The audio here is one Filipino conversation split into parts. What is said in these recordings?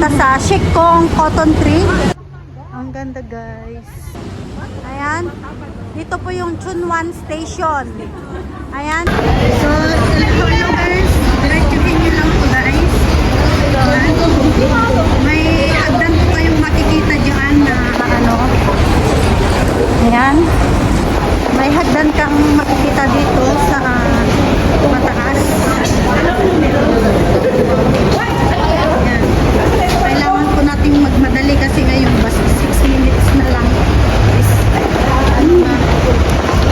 pumunta sa Shikong Cotton Tree. Ang ganda guys. Ayan. Dito po yung Chunwan Station. Ayan. So, hello guys. Diretsuhin nyo lang po guys. May hagdan po kayong makikita dyan na ano. Ayan. May hagdan kang makikita dito sa mataas. Ayan. Kailangan po nating magmadali kasi ngayong bus 6 minutes na lang.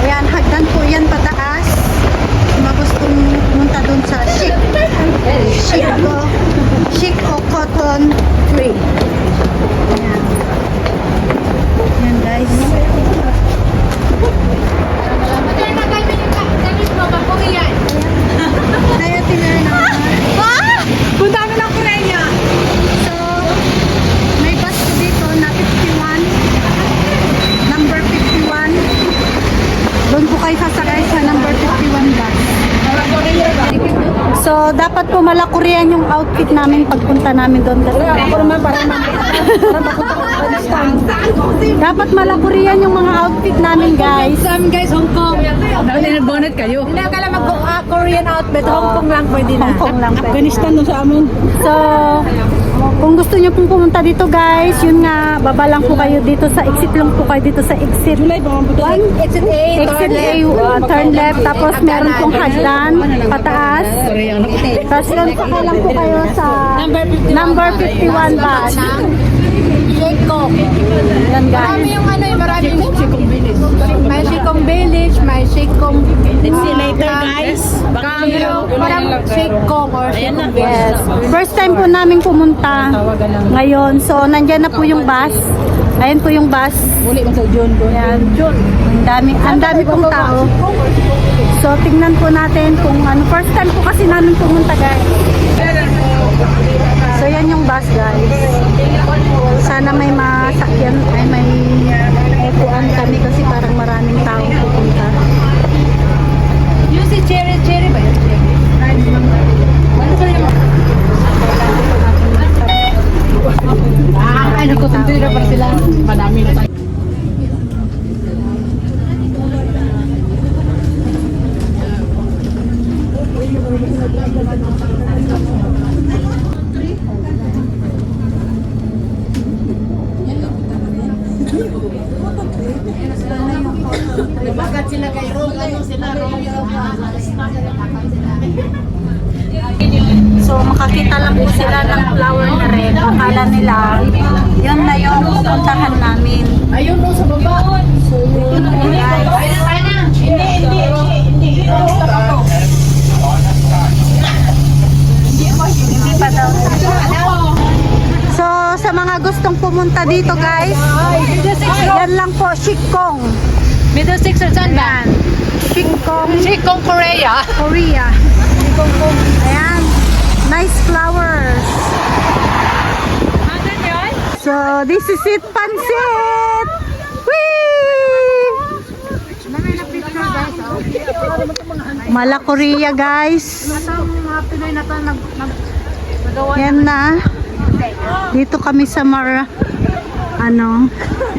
Ayan, hagdan po yan pataas. Gustong pumunta dun sa Shiko Cotton Tree. Ayan. Ayan guys. Kaya tinay na. Punta kami ng Korea. So, may bus po dito na 51. Number 51. Doon po kayo sasakay sa number 51 bus. So, dapat po malakurian yung outfit namin pagpunta namin doon. Ako naman para Dapat malakurian yung mga outfit namin, guys. guys, Hong Kong. Dahil nag-bonnet kayo. Hindi akala mag-Korean outfit. Hong Kong lang pwede na. Hong Kong lang pwede. Afghanistan doon sa amin. So, kung gusto nyo pong pumunta dito, guys, yun nga, baba lang po kayo dito sa exit lang po kayo dito sa exit. Exit A. Exit A, turn left, tapos meron pong hagdan, pataas. Tapos sakay lang po kayo sa number 51 bus. Shikong. Yan Marami guys. yung ano yung maraming Shikong Village. May Shikong Village, may Shikong... Let's see later guys. Parang Shikong or Shikong Yes. Village. First time po namin pumunta ngayon. So, nandyan na po yung bus. Ayan po yung bus. Uli mo sa John. Ayan. Ang dami pong tao. So, tingnan po natin kung ano. First time po kasi namin pumunta, guys. So, yan yung bus, guys. Sana may masakyan, ay may upuan kami kasi parang maraming taong pupunta. Yung si Cherry ba yun? Ay, nagkutuntira pa sila. Madami na tayo. Bakit sila kay Ron? Ano sila Ron? So, makakita lang po sila ng flower na red. Akala nila, yun na yung pupuntahan namin. Ayun po sa baba. So, yun po guys. Hindi pa daw. So, sa mga gustong pumunta dito guys, yan lang po, Shikong. Middle Six or saan ba? Shikong, Shikong Korea. Korea. Ayan. Nice flowers. So, this is it, Pansit! Whee! Mala Korea, guys. Mga Pinoy na to nagawa. Yan na. Dito kami sa ano,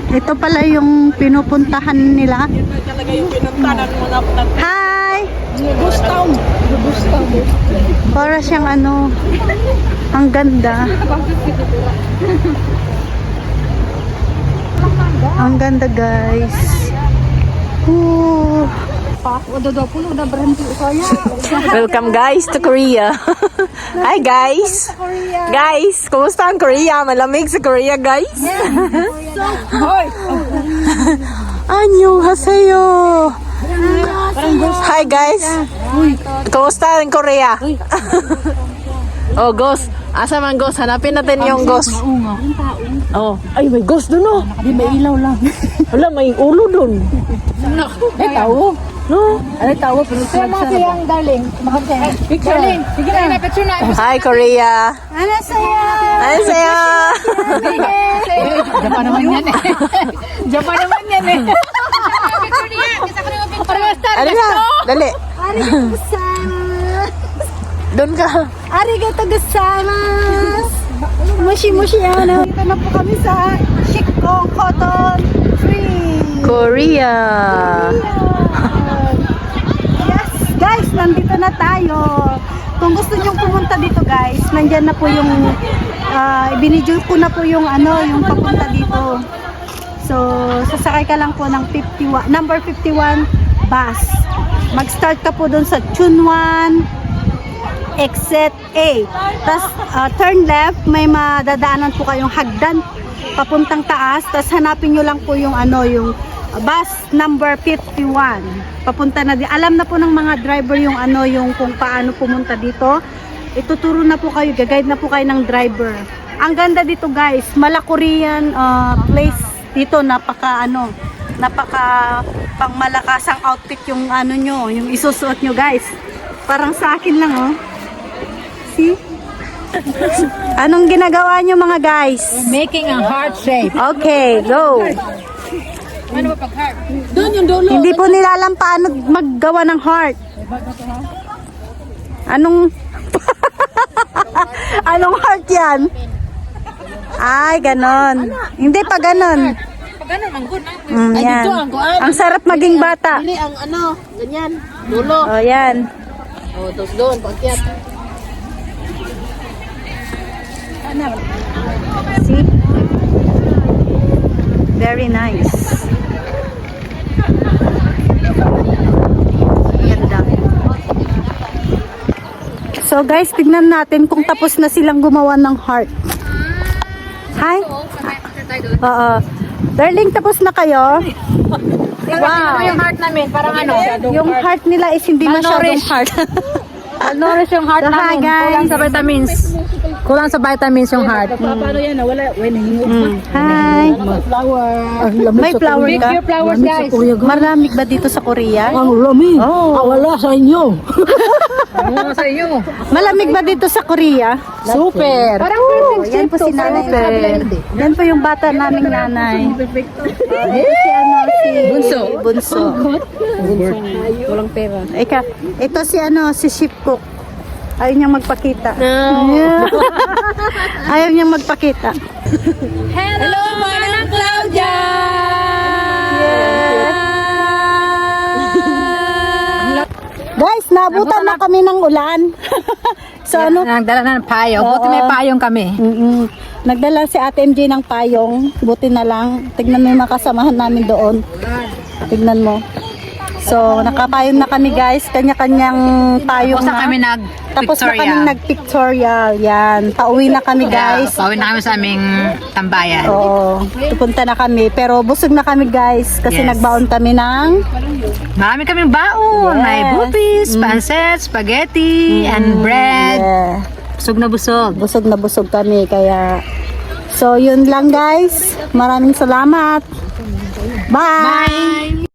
ito pala yung pinupuntahan nila. Hi! Gustaw. Para siyang ano, ang ganda. Ang ganda guys. Ooh. Welcome guys to Korea. Hi guys. Guys, kumusta ang Korea? Malamig sa Korea guys. Annyeonghaseyo. Hi guys. Kumusta ang Korea? Oh, ghost. Asa man ghost? Hanapin natin yung ghost. Oh, ay may ghost dun oh. Di may ilaw lang. Wala, may ulo dun. Ay, tao. No? Ay, tao. Pero mga siyang darling. Picture. Darling, sige na. Picture na. Hi Korea. Ano sa'yo? Annyeonghaseyo. Japan naman yan eh. Japan naman yan eh. Picture niya. Kasi ako naman picture. Ano na? Dali. Arigato gozaimasu. Doon ka. Arigato gozaimasu. Mushi ano. Dito na po kami sa Shikong Cotton Tree. Korea. Yes, guys, nandito na tayo. Kung gusto niyo pumunta dito, guys, nandyan na po yung ibinidyo ko na po yung yung papunta dito. So, sasakay ka lang po ng number 51 bus. Mag-start ka po doon sa Chunwan exit A. Tapos turn left, may madadaanan po kayong hagdan papuntang taas. Tapos hanapin nyo lang po yung yung bus number 51. Papunta na din. Alam na po ng mga driver yung yung kung paano pumunta dito. Ituturo na po kayo, gagayad na po kayo ng driver. Ang ganda dito, guys. Korean place dito, napaka pang malakasang outfit yung nyo, yung isusuot nyo, guys. Parang sa akin lang, oh. See? Anong ginagawa nyo, mga guys? Making a heart shape. Okay, go. Ano ba pag heart? Doon yung dulo. Hindi po nila alam paano maggawa ng heart. Anong anong heart yan? Ay, ganon. Hindi pa ganon. Pag ano, manggod na. Yan. dito ang kuan. Ang sarap maging bata. Dili ang ganyan. Dulo. Oh, yan. Tapos doon, pagkiat. See? Very nice. Ganda. So guys, tignan natin kung tapos na silang gumawa ng heart. Hi? Oo. Darling, tapos na kayo? Wow. Yung heart namin, parang ano? Yung heart nila is hindi masyadong heart. Malnourished yung heart So, hi, namin. guys. Kulang sa vitamins. Kulang sa vitamins yung heart. Paano yan? Wala. Hi. Flower. May flower Big ka? your flowers, guys. Maraming ba dito sa Korea? Ang lami. Oh. Wala sa inyo. Ano sa iyo? Malamig ba dito sa Korea? Super. Parang perfect Yan po si nanay. Yan po yung bata naming nanay. Si Bunso. Bunso. Walang pera. Ito si Ship Cook. Ayaw niyang magpakita. Yeah. Ayaw niyang magpakita. Hello, Manang Claudia! Guys, nabutan na kami ng ulan. So Nagdala na ng payong. Buti may payong kami. Nagdala si Ate MJ ng payong. Buti na lang. Tignan mo yung mga kasamahan namin doon. Tignan mo. So, nakapayong na kami, guys. Kanya-kanyang payong Tapos na na. kami Tapos na kami nag-pictorial. nag-pictorial. Yan. Pauwi na kami, guys. Pauwi na kami sa aming tambayan. Oo. Pupunta na kami. Pero busog na kami, guys. Kasi Yes. nagbaon kami ng... Marami kaming baon. Yes. May bupis, pancet, spaghetti, and bread. Yeah. Busog na busog. Busog na busog kami. Kaya... So, yun lang, guys. Maraming salamat. Bye! Bye!